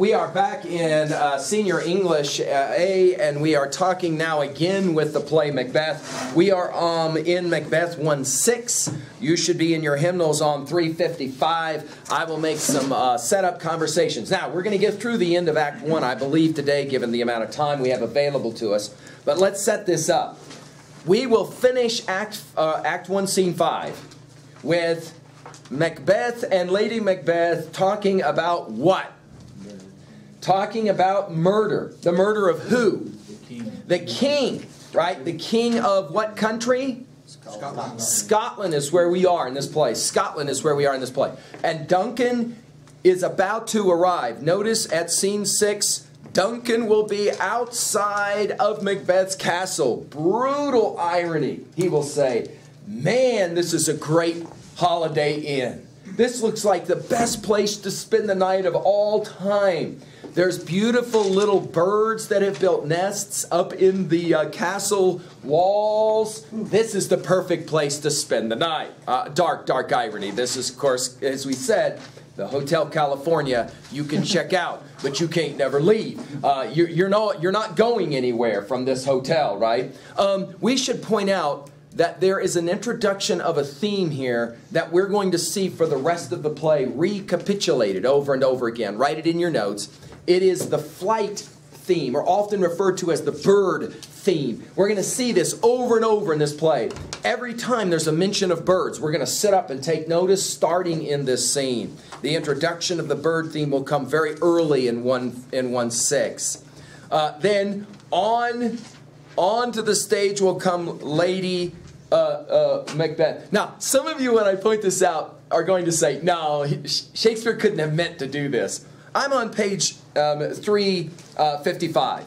we are back in Senior English A, and we are talking now again with the play Macbeth. We are in Macbeth 1:6. You should be in your hymnals on 355. I will make some setup conversations. Now, we're going to get through the end of Act 1, I believe, today, given the amount of time we have available to us. But let's set this up. We will finish Act 1, Scene 5 with Macbeth and Lady Macbeth talking about what? Talking about murder. The murder of who? The king, right? The king of what country? Scotland. Scotland is where we are in this play. Scotland is where we are in this play. And Duncan is about to arrive. Notice at scene 6, Duncan will be outside of Macbeth's castle. Brutal irony. He will say, "Man, this is a great Holiday Inn. This looks like the best place to spend the night of all time. There's beautiful little birds that have built nests up in the castle walls. This is the perfect place to spend the night." Dark irony. This is, of course, as we said, the Hotel California. You can check out, but you can't never leave. You're not going anywhere from this hotel, right? We should point out that there is an introduction of a theme here that we're going to see for the rest of the play recapitulated over and over again. Write it in your notes. It is the flight theme, or often referred to as the bird theme. We're going to see this over and over in this play. Every time there's a mention of birds, we're going to sit up and take notice starting in this scene. The introduction of the bird theme will come very early in 1:6. Then on to the stage will come Lady Macbeth. Now, some of you, when I point this out, are going to say, no, Shakespeare couldn't have meant to do this. I'm on page 355.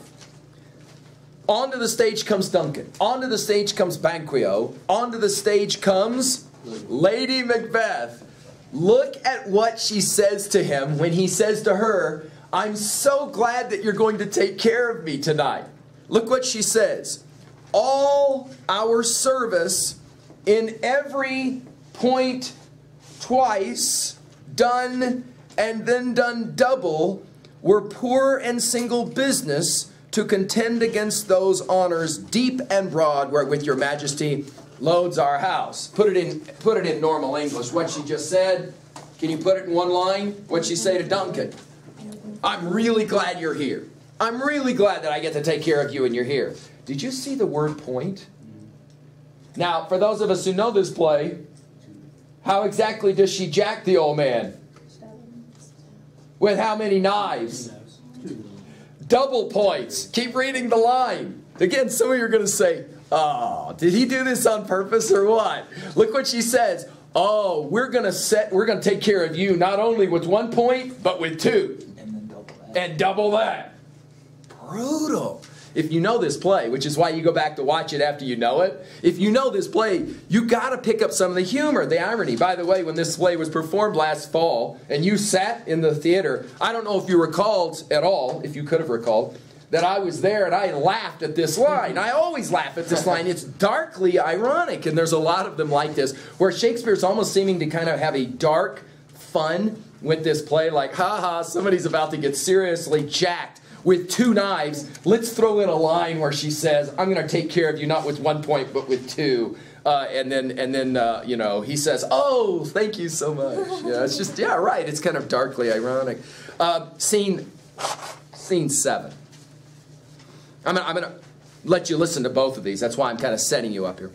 Onto the stage comes Duncan. Onto the stage comes Banquo. Onto the stage comes Lady Macbeth. Look at what she says to him when he says to her, "I'm so glad that you're going to take care of me tonight." Look what she says. "All our service in every point twice, done and then done double, were poor and single business to contend against those honors deep and broad wherewith your majesty loads our house." Put it in normal English. What she just said, can you put it in one line? What'd she say to Duncan? "I'm really glad you're here. I'm really glad that I get to take care of you and you're here." Did you see the word point? Now, for those of us who know this play, how exactly does she jack the old man? With how many knives? Double points. Keep reading the line. Again, some of you are going to say, "Oh, did he do this on purpose or what?" Look what she says. "Oh, we're going to take care of you not only with 1 point, but with 2. And double that." Brutal. If you know this play, which is why you go back to watch it after you know it, if you know this play, you got to pick up some of the humor, the irony. By the way, when this play was performed last fall, and you sat in the theater, I don't know if you recalled at all, if you could have recalled, that I was there and I laughed at this line. I always laugh at this line. It's darkly ironic, and there's a lot of them like this, where Shakespeare's almost seeming to kind of have a dark fun with this play, like, ha-ha, somebody's about to get seriously jacked with 2 knives. Let's throw in a line where she says, "I'm going to take care of you not with 1 point, but with 2." And then you know, he says, "Oh, thank you so much." Yeah, it's just, yeah, right. It's kind of darkly ironic. Scene 7. I'm gonna let you listen to both of these. That's why I'm kind of setting you up here.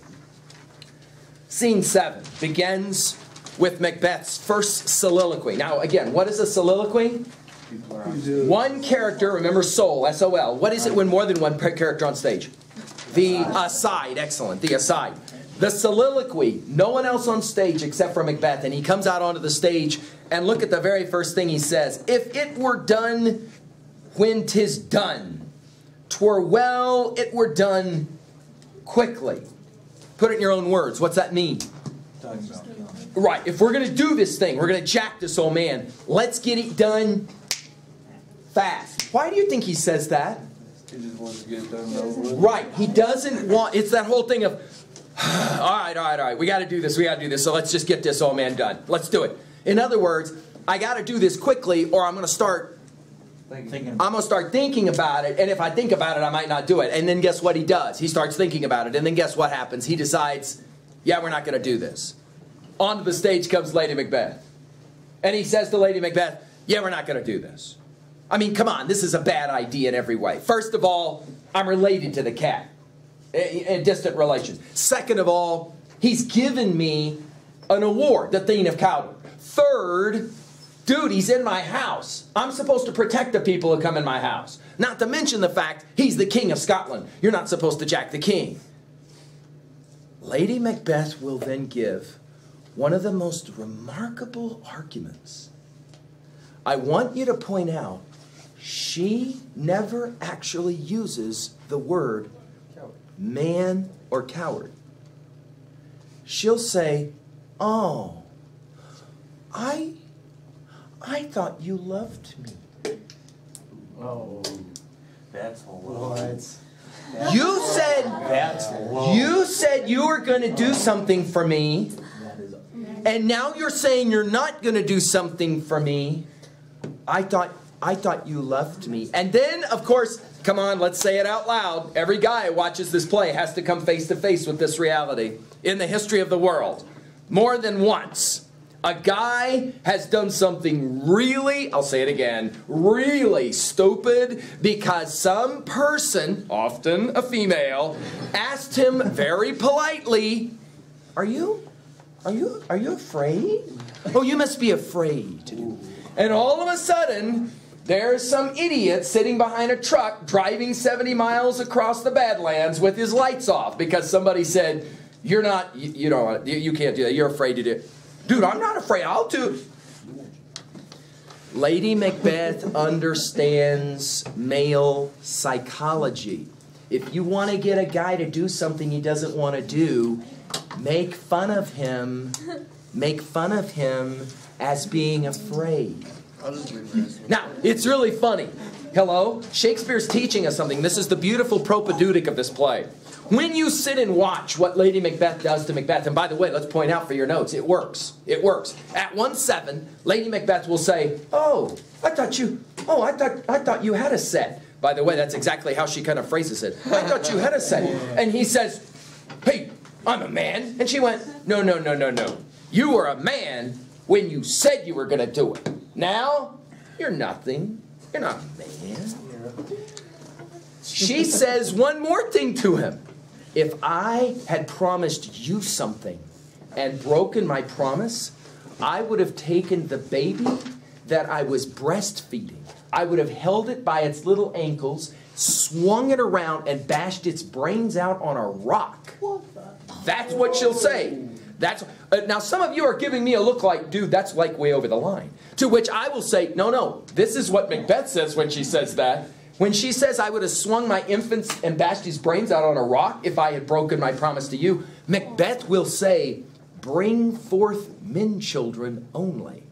Scene 7 begins with Macbeth's first soliloquy. Now, again, what is a soliloquy? One character, remember soul, S-O-L. What is it when more than one character on stage? The aside, excellent, the aside. The soliloquy, no one else on stage except for Macbeth, and he comes out onto the stage, and look at the very first thing he says. "If it were done when 'tis done, 'twere well it were done quickly." Put it in your own words. What's that mean? Right, if we're going to do this thing, we're going to jack this old man, let's get it done fast. Why do you think he says that? He just wants to get it done over with. Right, he doesn't want, it's that whole thing of, all right, we got to do this, so let's just get this old man done. Let's do it. In other words, I got to do this quickly or I'm going to start Thinking. I'm going to start thinking about it, and if I think about it, I might not do it. And then guess what he does? He starts thinking about it, and then guess what happens? He decides, yeah, we're not going to do this. Onto the stage comes Lady Macbeth. And he says to Lady Macbeth, yeah, we're not going to do this. I mean, come on, this is a bad idea in every way. First of all, I'm related to the cat. In distant relations. Second of all, he's given me an award, the Thane of Cawdor. Third, dude, he's in my house. I'm supposed to protect the people who come in my house. Not to mention the fact he's the King of Scotland. You're not supposed to jack the king. Lady Macbeth will then give one of the most remarkable arguments. I want you to point out, she never actually uses the word man or coward. She'll say, oh, I thought you loved me. Oh, that's low. You said you were going to do something for me, and now you're saying you're not going to do something for me. I thought you loved me. And then, of course, come on, let's say it out loud. Every guy who watches this play has to come face to face with this reality in the history of the world. More than once, a guy has done something really, I'll say it again, really stupid because some person, often a female, asked him very politely, Are you afraid? Oh, you must be afraid to do. And all of a sudden, there's some idiot sitting behind a truck driving 70 miles across the Badlands with his lights off because somebody said, you can't do that. You're afraid to do it. Dude, I'm not afraid. I'll do it. Lady Macbeth understands male psychology. If you want to get a guy to do something he doesn't want to do, make fun of him. Make fun of him as being afraid. Now, it's really funny. Hello? Shakespeare's teaching us something. This is the beautiful propedeutic of this play. When you sit and watch what Lady Macbeth does to Macbeth, and by the way, let's point out for your notes, it works. It works. At 1:7, Lady Macbeth will say, I thought you had a set. By the way, that's exactly how she kind of phrases it. I thought you had a set. And he says, hey, I'm a man. And she went, no. You were a man when you said you were going to do it. Now, you're nothing. You're not a man. She says one more thing to him. If I had promised you something and broken my promise, I would have taken the baby that I was breastfeeding. I would have held it by its little ankles, swung it around, and bashed its brains out on a rock. That's what she'll say. Now, some of you are giving me a look like, dude, that's like way over the line. To which I will say, no, this is what Macbeth says when she says that. When she says, I would have swung my infants and bashed his brains out on a rock if I had broken my promise to you, Macbeth will say, bring forth men children only.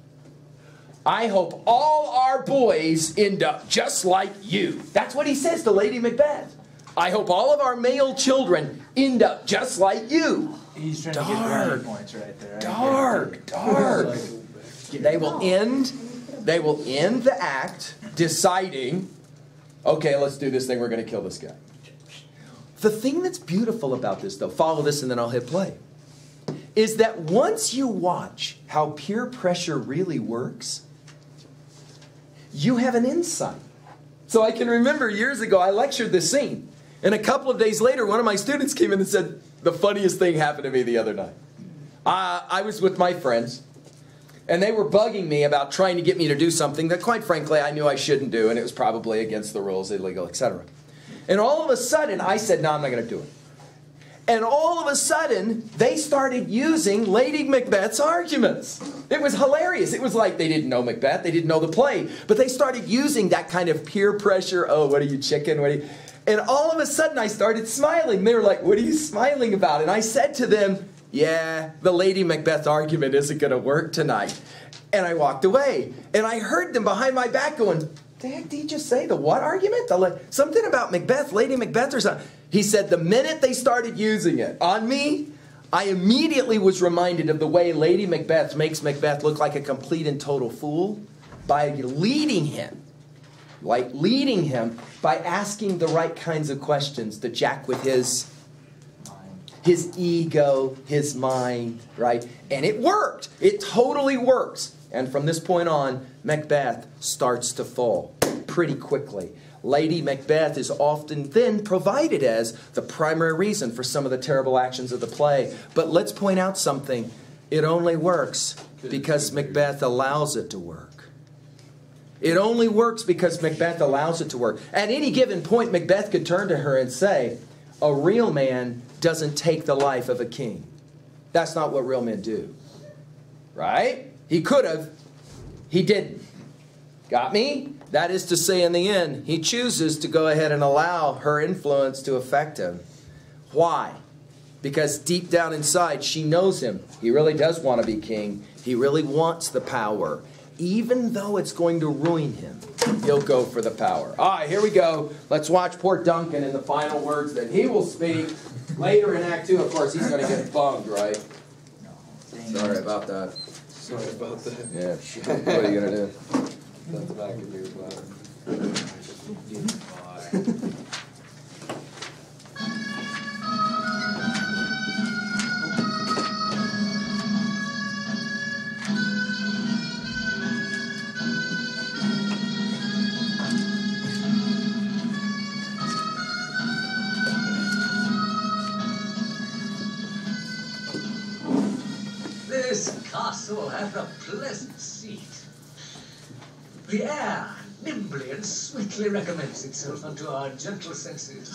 I hope all our boys end up just like you. That's what he says to Lady Macbeth. I hope all of our male children end up just like you. He's trying to get brownie points right there. Dark. They will end the act deciding, okay, let's do this thing. We're going to kill this guy. The thing that's beautiful about this, though, follow this and then I'll hit play, is that once you watch how peer pressure really works, you have an insight. So I can remember years ago, I lectured this scene. And a couple of days later, one of my students came in and said, the funniest thing happened to me the other night. I was with my friends, and they were bugging me about trying to get me to do something that, quite frankly, I knew I shouldn't do, and it was probably against the rules, illegal, etc. And all of a sudden, I said, no, I'm not going to do it. And all of a sudden, they started using Lady Macbeth's arguments. It was hilarious. It was like they didn't know Macbeth, they didn't know the play, but they started using that kind of peer pressure, oh, what are you, chicken, what are you... And all of a sudden, I started smiling. They were like, what are you smiling about? And I said to them, yeah, the Lady Macbeth argument isn't going to work tonight. And I walked away. And I heard them behind my back going, the heck did you just say? The what argument? Something about Macbeth, Lady Macbeth or something. He said the minute they started using it on me, I immediately was reminded of the way Lady Macbeth makes Macbeth look like a complete and total fool by leading him like leading him by asking the right kinds of questions to jack with his ego, his mind, right? And it worked. It totally works. And from this point on, Macbeth starts to fall pretty quickly. Lady Macbeth is often then provided as the primary reason for some of the terrible actions of the play. But let's point out something. It only works because Macbeth allows it to work. It only works because Macbeth allows it to work. At any given point, Macbeth could turn to her and say, a real man doesn't take the life of a king. That's not what real men do. Right? He could have. He didn't. Got me? That is to say, in the end, he chooses to go ahead and allow her influence to affect him. Why? Because deep down inside, she knows him. He really does want to be king. He really wants the power. Even though it's going to ruin him, he'll go for the power. All right, here we go. Let's watch poor Duncan in the final words that he will speak. Later in Act 2, of course, he's going to get bummed, right? Sorry about that. Sorry about that. Yeah. What are you going to do? That's back in your bladder. This castle hath a pleasant seat. The air nimbly and sweetly recommends itself unto our gentle senses.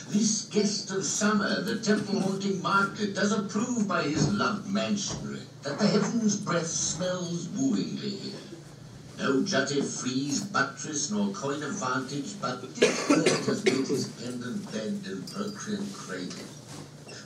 This guest of summer, the temple-haunting market, does approve by his loved mansion that the heaven's breath smells wooingly here. No jutted frieze, buttress, nor coign of vantage, but this bird has built his pendant bed and procreant cradle.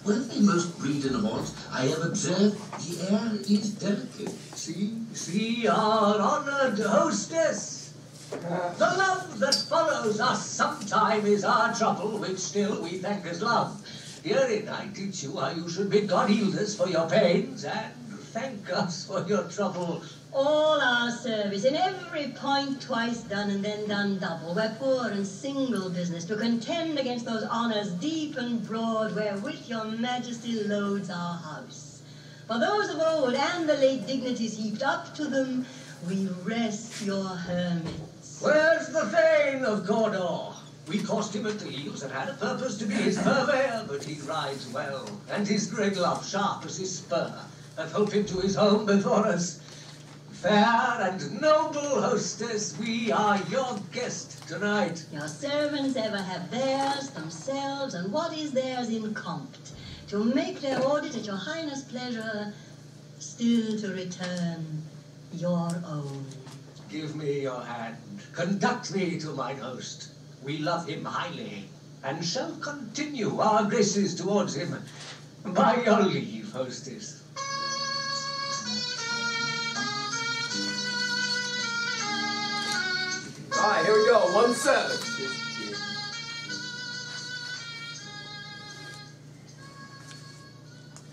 Where they most breed in haunt, I have observed the air is delicate. See our honored hostess. The love that follows us sometime is our trouble, which still we thank as love. Herein I teach you how you should bid God heal us for your pains, and thank us for your trouble. All our service, in every point twice done and then done double, we're poor and single business to contend against those honours deep and broad wherewith your majesty loads our house. For those of old and the late dignities heaped up to them, we rest your hermits. Where's the Thane of Cawdor? We coursed him at the heels and had a purpose to be his purveyor, but he rides well, and his grey glove sharp as his spur, and hope him to his home before us. Fair and noble hostess, we are your guest tonight. Your servants ever have theirs, themselves, and what is theirs in compt, to make their audit at your highness' pleasure, still to return your own. Give me your hand, conduct me to mine host. We love him highly, and shall continue our graces towards him. By your leave, hostess. All right, here we go. 1-7.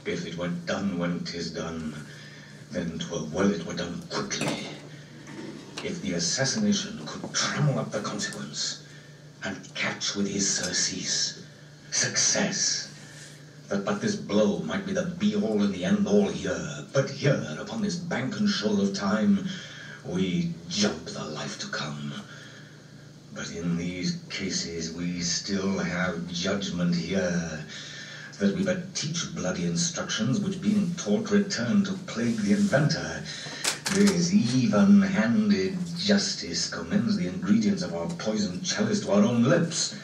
If it were done when 'tis done, then 'twere well it were done quickly. If the assassination could trammel up the consequence, and catch with his surcease success, that but this blow might be the be-all and the end-all here, but here, upon this bank and shore of time, we jump the life to come. But in these cases we still have judgment here, that we but teach bloody instructions, which being taught return to plague the inventor. This even-handed justice commends the ingredients of our poisoned chalice to our own lips.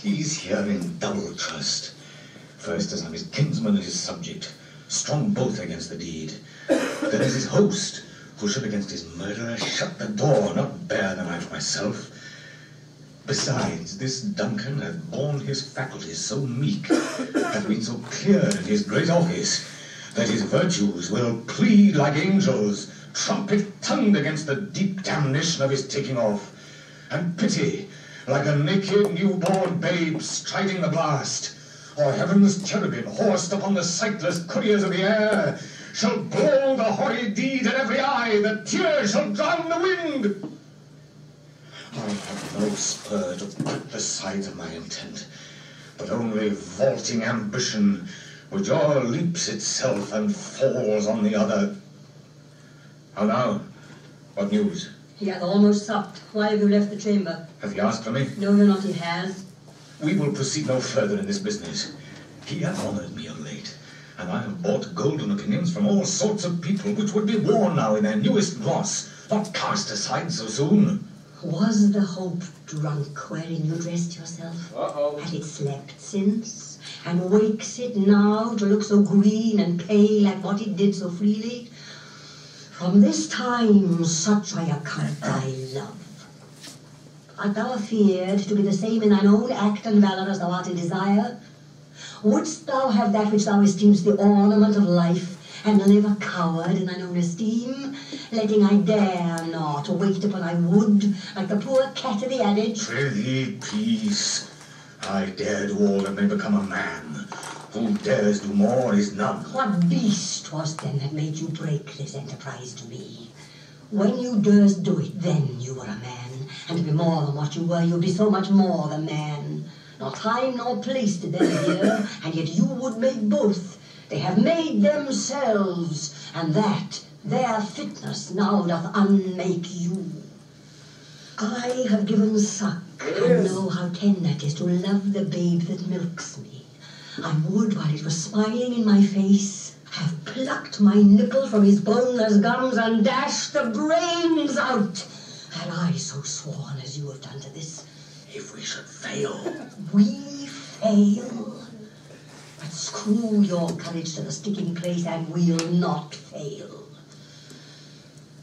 He's here in double trust. First as I'm his kinsman and his subject, strong both against the deed. Then as his host, who should against his murderer shut the door, not bear the knife myself. Besides, this Duncan hath borne his faculties so meek, hath been so clear in his great office, that his virtues will plead like angels, trumpet-tongued against the deep damnation of his taking off, and pity, like a naked newborn babe striding the blast, or heaven's cherubim horsed upon the sightless couriers of the air, shall blow the horrid deed in every eye, the tears shall drown the wind. no spur to prick the sides of my intent, but only vaulting ambition, which o'erleaps itself and falls on the other. How now? What news? He hath almost supped. Why have you left the chamber? Hath he asked for me? No, you're not, he has. We will proceed no further in this business. He hath honoured me of late, and I have bought golden opinions from all sorts of people, which would be worn now in their newest gloss, not cast aside so soon. Was the hope drunk wherein you dressed yourself? Uh-oh. Had it slept since? And wakes it now to look so green and pale at what it did so freely? From this time such I account thy love. Art thou afeard to be the same in thine own act and valour as thou art in desire? Wouldst thou have that which thou esteem'st the ornament of life, and live a coward in thine own esteem, letting I dare not wait upon I would, like the poor cat of the adage? Prithee, peace. I dare do all that may become a man. Who dares do more is none. What beast was then that made you break this enterprise to me? When you durst do it, then you were a man, and to be more than what you were, you'd be so much more than man. Nor time nor place did they hear, and yet you would make both. They have made themselves, and that their fitness now doth unmake you. I have given suck, and know how tender it is to love the babe that milks me. I would, while it was smiling in my face, have plucked my nipple from his boneless gums and dashed the brains out, had I so sworn as you have done to this. If we should fail. We fail? But screw your courage to the sticking place, and we'll not fail.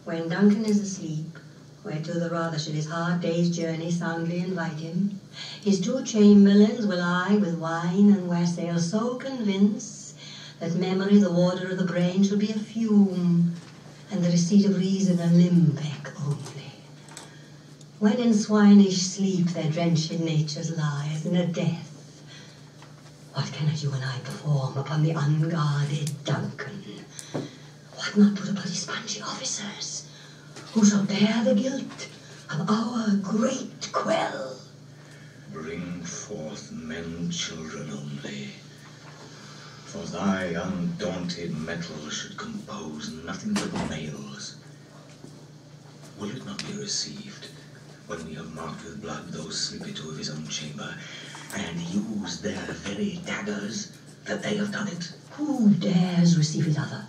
When Duncan is asleep, whereto the rather should his hard day's journey soundly invite him, his two chamberlains will I with wine and wassail so convince that memory, the water of the brain, shall be a fume, and the receipt of reason a limbeck only. When in swinish sleep their drenched natures lie as in a death, what cannot you and I perform upon the unguarded Duncan? What not put upon his spongy officers, who shall bear the guilt of our great quell? Bring forth men, children only. For thy undaunted mettle should compose nothing but males. Will it not be received when we have marked with blood those sleepy two of his own chamber, and used their very daggers, that they have done it? Who dares receive it other,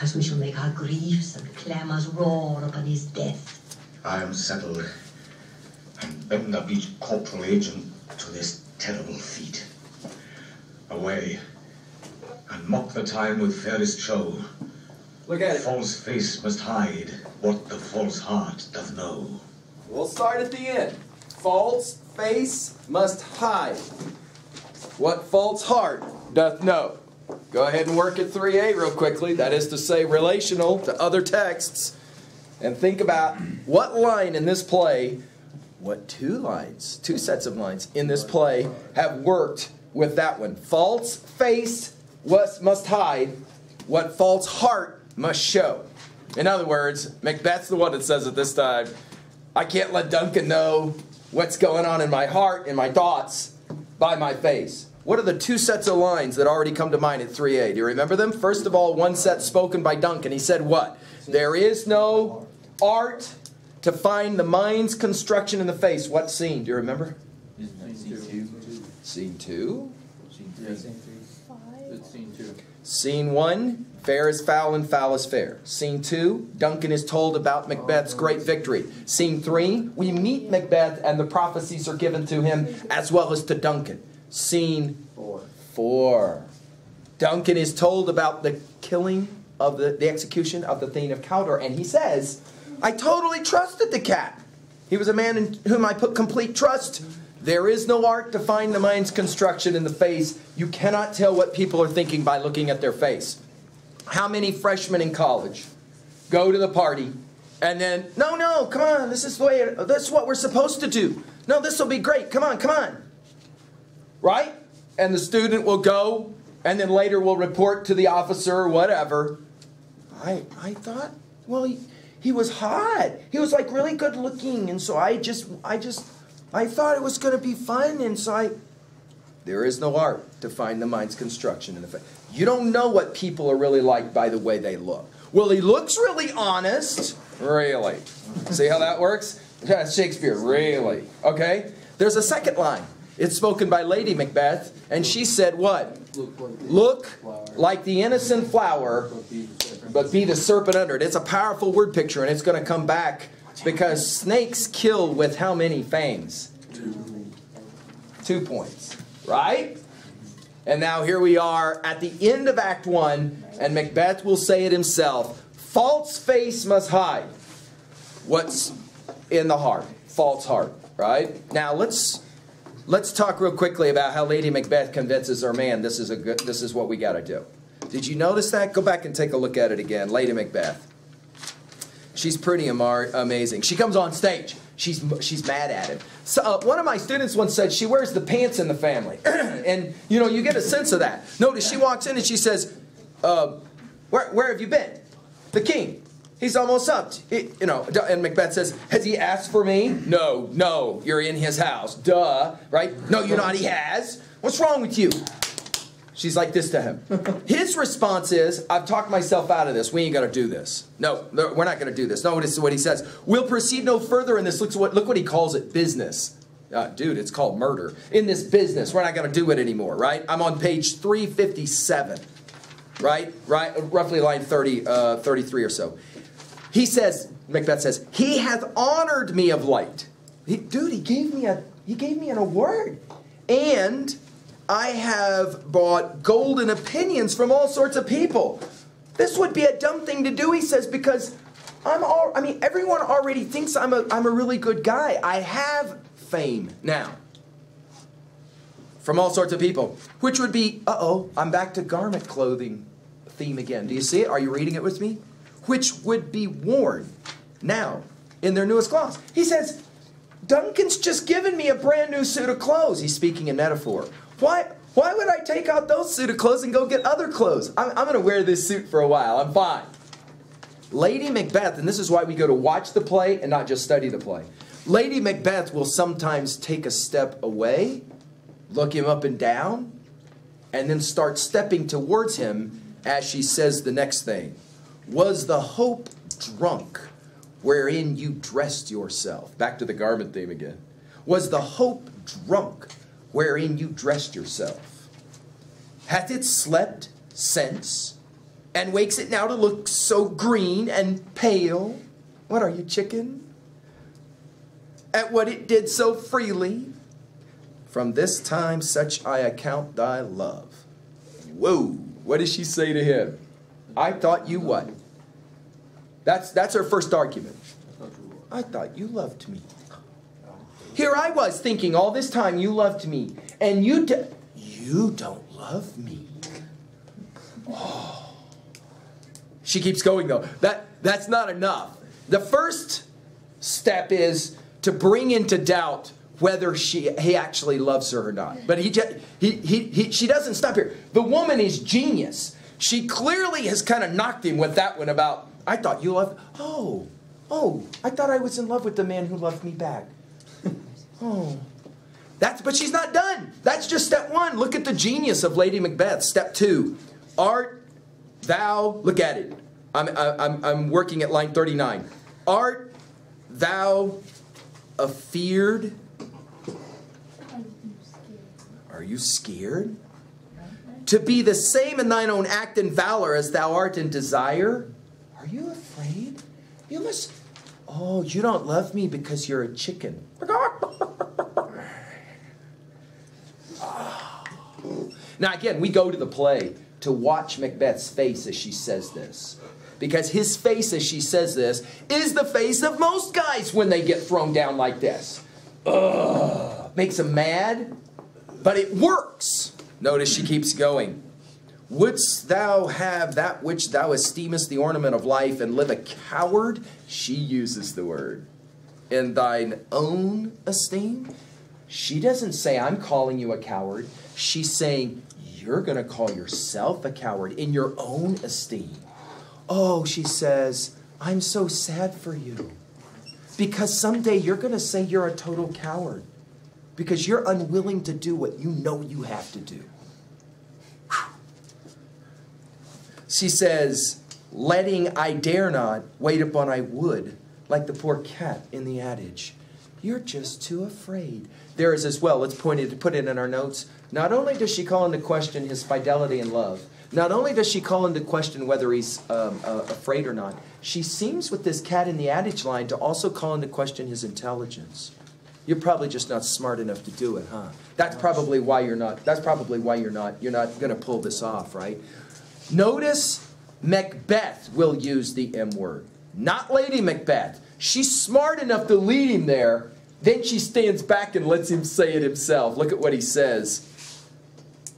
as we shall make our griefs and clamours roar upon his death? I am settled, and bend up each corporal agent to this terrible feat. Away, and mock the time with fairest show. Look at it. False face must hide what the false heart doth know. We'll start at the end. False face must hide what false heart doth know. Go ahead and work at 3A real quickly. That is to say, relational to other texts. And think about what line in this play, what two sets of lines in this play have worked with that one. False face must hide what false heart must show. In other words, Macbeth's the one that says it this time, I can't let Duncan know what's going on in my heart and my thoughts by my face. What are the two sets of lines that already come to mind at 3A? Do you remember them? First of all, one set spoken by Duncan. He said what? There is no art to find the mind's construction in the face. What scene? Do you remember? Scene 2? It's scene 2. Scene 1, fair is foul and foul is fair. Scene 2, Duncan is told about Macbeth's great victory. Scene 3, we meet Macbeth and the prophecies are given to him as well as to Duncan. Scene 4, Duncan is told about the killing of the execution of the Thane of Cawdor, and he says, I totally trusted the cat. He was a man in whom I put complete trust. There is no art to find the mind's construction in the face. You cannot tell what people are thinking by looking at their face. How many freshmen in college go to the party and then, no, come on, this is what we're supposed to do. No, this will be great. Come on. Right? And the student will go and then later will report to the officer or whatever. I thought, well, he was hot. He was like really good looking, and so I just I thought it was going to be fun, and so There is no art to find the mind's construction. You don't know what people are really like by the way they look. Well, he looks really honest. Really. See how that works? Shakespeare, really. Okay? There's a second line. It's spoken by Lady Macbeth, and she said what? Look like the innocent flower, but be the serpent under it. It's a powerful word picture, and it's going to come back because snakes kill with how many fangs? 2 points. Right? And now here we are at the end of Act 1, and Macbeth will say it himself. False face must hide what's in the heart. False heart. Right? Now let's talk real quickly about how Lady Macbeth convinces her man this is what we got to do. Did you notice that? Go back and take a look at it again. Lady Macbeth. She's pretty amazing. She comes on stage. She's mad at him. So, one of my students once said she wears the pants in the family. And, you know, you get a sense of that. Notice she walks in and she says, where have you been? The king. He's almost up. And Macbeth says, has he asked for me? No, you're in his house. Duh, right? No, you're not. He has. What's wrong with you? She's like this to him. His response is, I've talked myself out of this. We ain't going to do this. No, we're not going to do this. No, this is what he says. We'll proceed no further in this. Look what he calls it, business. Dude, it's called murder. In this business, we're not going to do it anymore, right? I'm on page 357, right? Roughly line 33 or so. He says, Macbeth says, he hath honored me of late. He gave me an award. And I have bought golden opinions from all sorts of people. This would be a dumb thing to do, he says, because everyone already thinks I'm a really good guy. I have fame now from all sorts of people, which would be, I'm back to garment clothing theme again. Do you see it? Are you reading it with me? Which would be worn now in their newest clothes. He says, Duncan's just given me a brand new suit of clothes. He's speaking in metaphor. Why would I take out those suit of clothes and go get other clothes? I'm going to wear this suit for a while. I'm fine. Lady Macbeth, and this is why we go to watch the play and not just study the play. Lady Macbeth will sometimes take a step away, look him up and down, and then start stepping towards him as she says the next thing. Was the hope drunk wherein you dressed yourself? Back to the garment theme again. Was the hope drunk wherein you dressed yourself? Hath it slept since, and wakes it now to look so green and pale? What are you, chicken? At what it did so freely? From this time such I account thy love. Whoa, what does she say to him? I thought you what? That's her first argument. I thought you loved me. Here I was thinking all this time you loved me, and you don't love me. Oh. She keeps going though. That's not enough. The first step is to bring into doubt whether he actually loves her or not. But she doesn't stop here. The woman is genius. She clearly has kind of knocked him with that one about, I thought you loved, I thought I was in love with the man who loved me back. But she's not done. That's just step one. Look at the genius of Lady Macbeth. Step two. Art thou, look at it. I'm working at line 39. Art thou afeard? Are you scared? To be the same in thine own act and valor as thou art in desire? Are you afraid? You must... Oh, you don't love me because you're a chicken. Now again, we go to the play to watch Macbeth's face as she says this. Because his face as she says this is the face of most guys when they get thrown down like this. Makes them mad, but it works. Notice she keeps going. Wouldst thou have that which thou esteemest the ornament of life and live a coward? She uses the word. In thine own esteem? She doesn't say, I'm calling you a coward. She's saying, you're going to call yourself a coward in your own esteem. Oh, she says, I'm so sad for you. Because someday you're going to say you're a total coward. because you're unwilling to do what you know you have to do. She says, letting I dare not, wait upon I would, like the poor cat in the adage. You're just too afraid. There is as well, let's put it in our notes. Not only does she call into question his fidelity and love, not only does she call into question whether he's afraid or not, she seems with this cat in the adage line to also call into question his intelligence. You're probably just not smart enough to do it, huh? That's probably why you're not going to pull this off, right? Notice Macbeth will use the M word, not Lady Macbeth. She's smart enough to lead him there. Then she stands back and lets him say it himself. Look at what he says.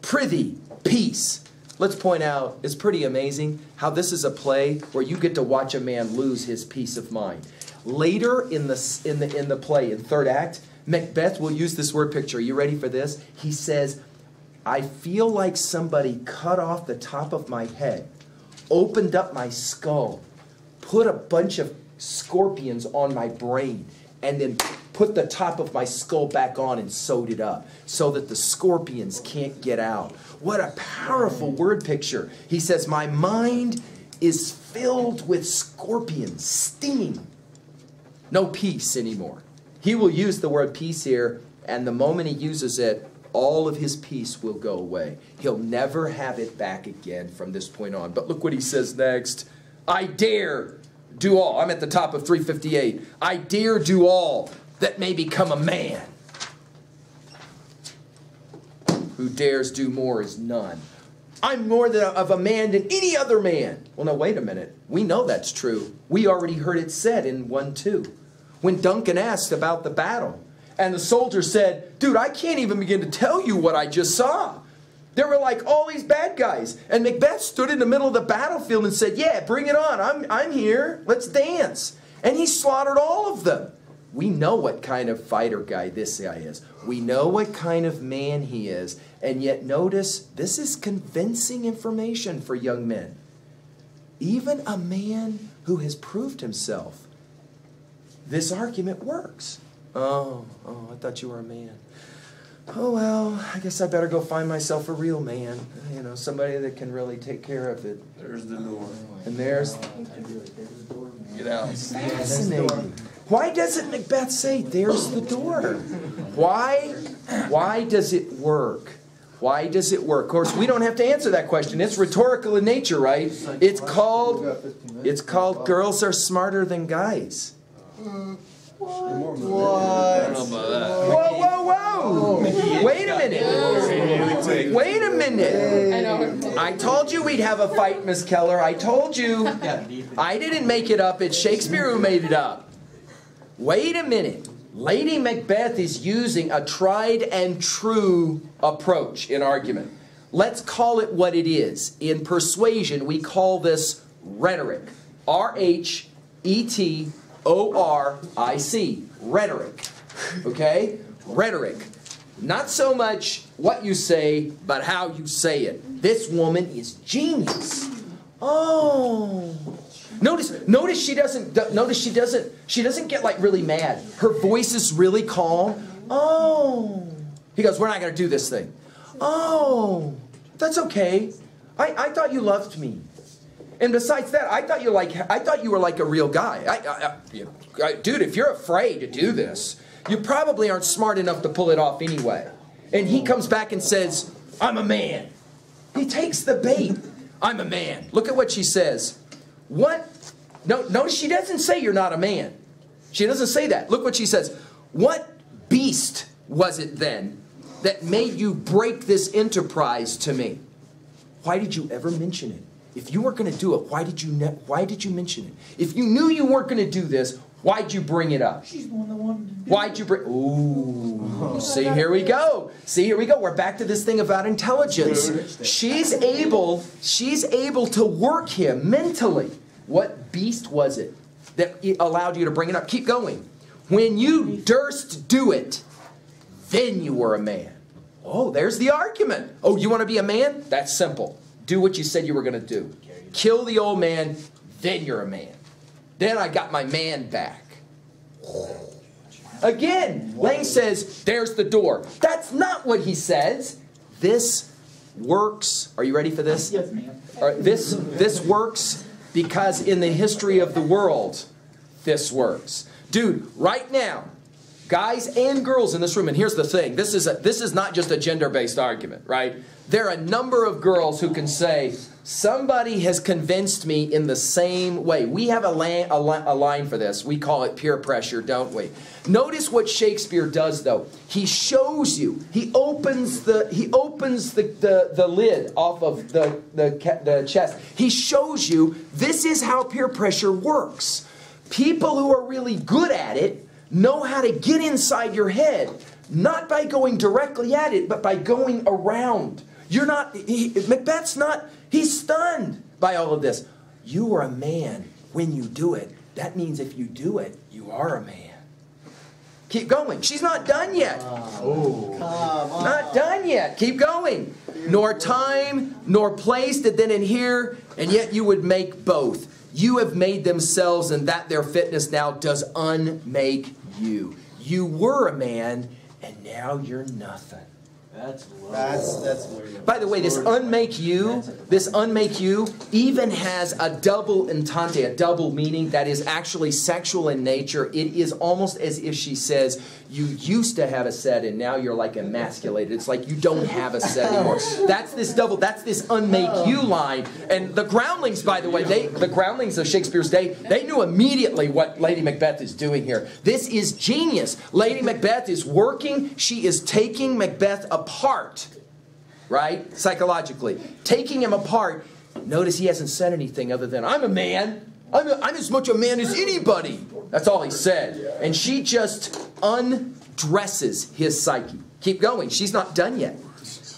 Prithee, peace. Let's point out, it's pretty amazing how this is a play where you get to watch a man lose his peace of mind. Later in the play, in third act, Macbeth will use this word picture. Are you ready for this? He says, I feel like somebody cut off the top of my head, opened up my skull, put a bunch of scorpions on my brain, and then put the top of my skull back on and sewed it up so that the scorpions can't get out. What a powerful word picture. He says, my mind is filled with scorpions, stinging. No peace anymore. He will use the word peace here, and the moment he uses it, all of his peace will go away. He'll never have it back again from this point on. But look what he says next. I dare do all. I'm at the top of 358. I dare do all that may become a man. Who dares do more is none. I'm more of a man than any other man. Well, no, wait a minute. We know that's true. We already heard it said in 1:2. When Duncan asked about the battle, and the soldier said, dude, I can't even begin to tell you what I just saw. There were like all these bad guys. And Macbeth stood in the middle of the battlefield and said, yeah, bring it on. I'm here. Let's dance. And he slaughtered all of them. We know what kind of fighter guy this guy is. We know what kind of man he is. And yet notice, this is convincing information for young men. Even a man who has proved himself, this argument works. Oh, I thought you were a man. Oh, well, I guess I better go find myself a real man. You know, somebody that can really take care of it. There's the door. And there's... Get out. Fascinating. Why doesn't Macbeth say, there's the door? Why does it work? Why does it work? Of course, we don't have to answer that question. It's rhetorical in nature, right? It's called Girls Are Smarter Than Guys. What? I don't know about that. Whoa. Wait a minute. Wait a minute. I told you we'd have a fight, Miss Keller. I told you. I didn't make it up. It's Shakespeare who made it up. Wait a minute. Lady Macbeth is using a tried and true approach in argument. Let's call it what it is. In persuasion, we call this rhetoric. R-H-E-T-O-R-I-C. Rhetoric. Okay? Rhetoric. Not so much what you say, but how you say it. This woman is genius. Oh. Notice she doesn't get like really mad. Her voice is really calm. Oh. He goes, we're not going to do this thing. Oh. That's okay. I thought you loved me. And besides that, I thought you were like a real guy. Dude, if you're afraid to do this, you probably aren't smart enough to pull it off anyway. And he comes back and says, I'm a man. He takes the bait. I'm a man. Look at what she says. What? No, notice she doesn't say you're not a man. She doesn't say that. Look what she says. What beast was it then that made you break this enterprise to me? Why did you ever mention it? If you weren't going to do it, why did you mention it? If you knew you weren't going to do this, why'd you bring it up? She's the one that wanted to do it. Why'd you bring... Ooh. See, here we go. See, here we go. We're back to this thing about intelligence. She's able to work him mentally. What beast was it that allowed you to bring it up? Keep going. When you durst do it, then you were a man. Oh, there's the argument. Oh, you want to be a man? That's simple. Do what you said you were going to do. Kill the old man, then you're a man. Then I got my man back. Again, Lang says, there's the door. That's not what he says. This works. Are you ready for this? Yes, ma'am. This works because in the history of the world, this works. Dude, right now, guys and girls in this room, and here's the thing, this is not just a gender-based argument, right? There are a number of girls who can say, somebody has convinced me in the same way. We have a line for this. We call it peer pressure, don't we? Notice what Shakespeare does, though. He shows you. He opens the lid off of the chest. He shows you this is how peer pressure works. People who are really good at it know how to get inside your head, not by going directly at it, but by going around. Macbeth's not, he's stunned by all of this. You are a man when you do it. That means if you do it, you are a man. Keep going. She's not done yet. Not done yet. Keep going. Nor time, nor place did then inhere, and yet you would make both. You have made themselves, and that their fitness now does unmake you. You were a man, and now you're nothing. That's weird. By the way, this unmake you even has a double entente, a double meaning that is actually sexual in nature. It is almost as if she says, you used to have a set and now you're like emasculated. It's like you don't have a set anymore. That's this unmake you line. And the groundlings, by the way, the groundlings of Shakespeare's day, they knew immediately what Lady Macbeth is doing here. This is genius. Lady Macbeth is working. She is taking Macbeth apart, right? Psychologically. Taking him apart. Notice he hasn't said anything other than, I'm a man. I'm as much a man as anybody. That's all he said. And she just undresses his psyche. Keep going. She's not done yet.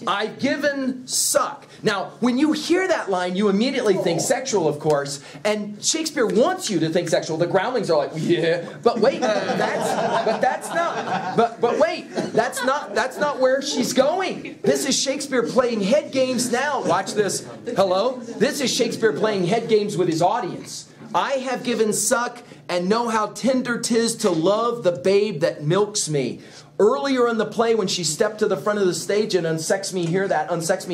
I've given suck. Now, when you hear that line, you immediately think sexual, of course. And Shakespeare wants you to think sexual. The groundlings are like, yeah. But wait, that's not where she's going. This is Shakespeare playing head games now. Watch this. Hello? This is Shakespeare playing head games with his audience. I have given suck and know how tender 'tis to love the babe that milks me. Earlier in the play, when she stepped to the front of the stage and unsex me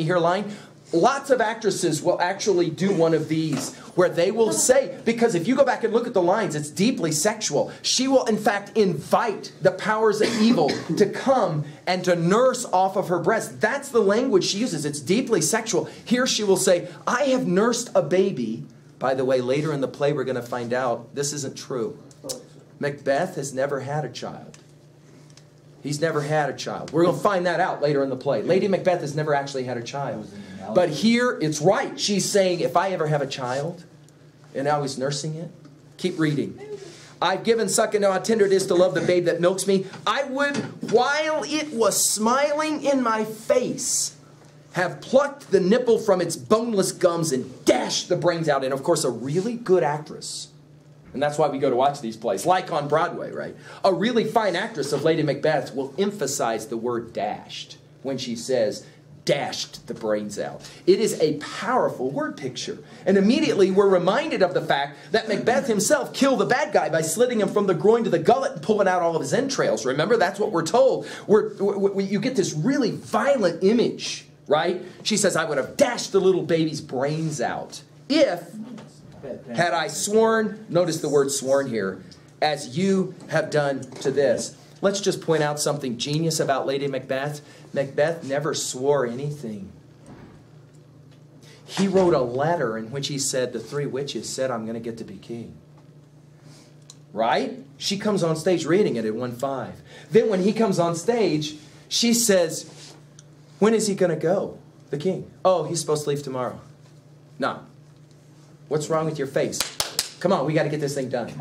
here line, lots of actresses will actually do one of these, where they will say, because if you go back and look at the lines, it's deeply sexual. She will, in fact, invite the powers of evil to come and to nurse off of her breast. That's the language she uses. It's deeply sexual. Here she will say, I have nursed a baby. By the way, later in the play, we're going to find out this isn't true. Macbeth has never had a child. He's never had a child. We're going to find that out later in the play. Lady Macbeth has never actually had a child. But here, it's right. She's saying, if I ever have a child, and now he's nursing it. Keep reading. I've given suck and know how tender it is to love the babe that milks me. I would, while it was smiling in my face, have plucked the nipple from its boneless gums and dashed the brains out. And of course, a really good actress, and that's why we go to watch these plays, like on Broadway, right? A really fine actress of Lady Macbeth will emphasize the word dashed when she says, dashed the brains out. It is a powerful word picture. And immediately we're reminded of the fact that Macbeth himself killed the bad guy by slitting him from the groin to the gullet and pulling out all of his entrails. Remember, that's what we're told. You get this really violent image, right? She says, I would have dashed the little baby's brains out if had I sworn, notice the word sworn here, as you have done to this. Let's just point out something genius about Lady Macbeth. Macbeth never swore anything. He wrote a letter in which he said, the three witches said, I'm going to get to be king. Right? She comes on stage reading it at 1:05. Then when he comes on stage, she says, when is he going to go? The king. Oh, he's supposed to leave tomorrow. No. What's wrong with your face? Come on, we got to get this thing done.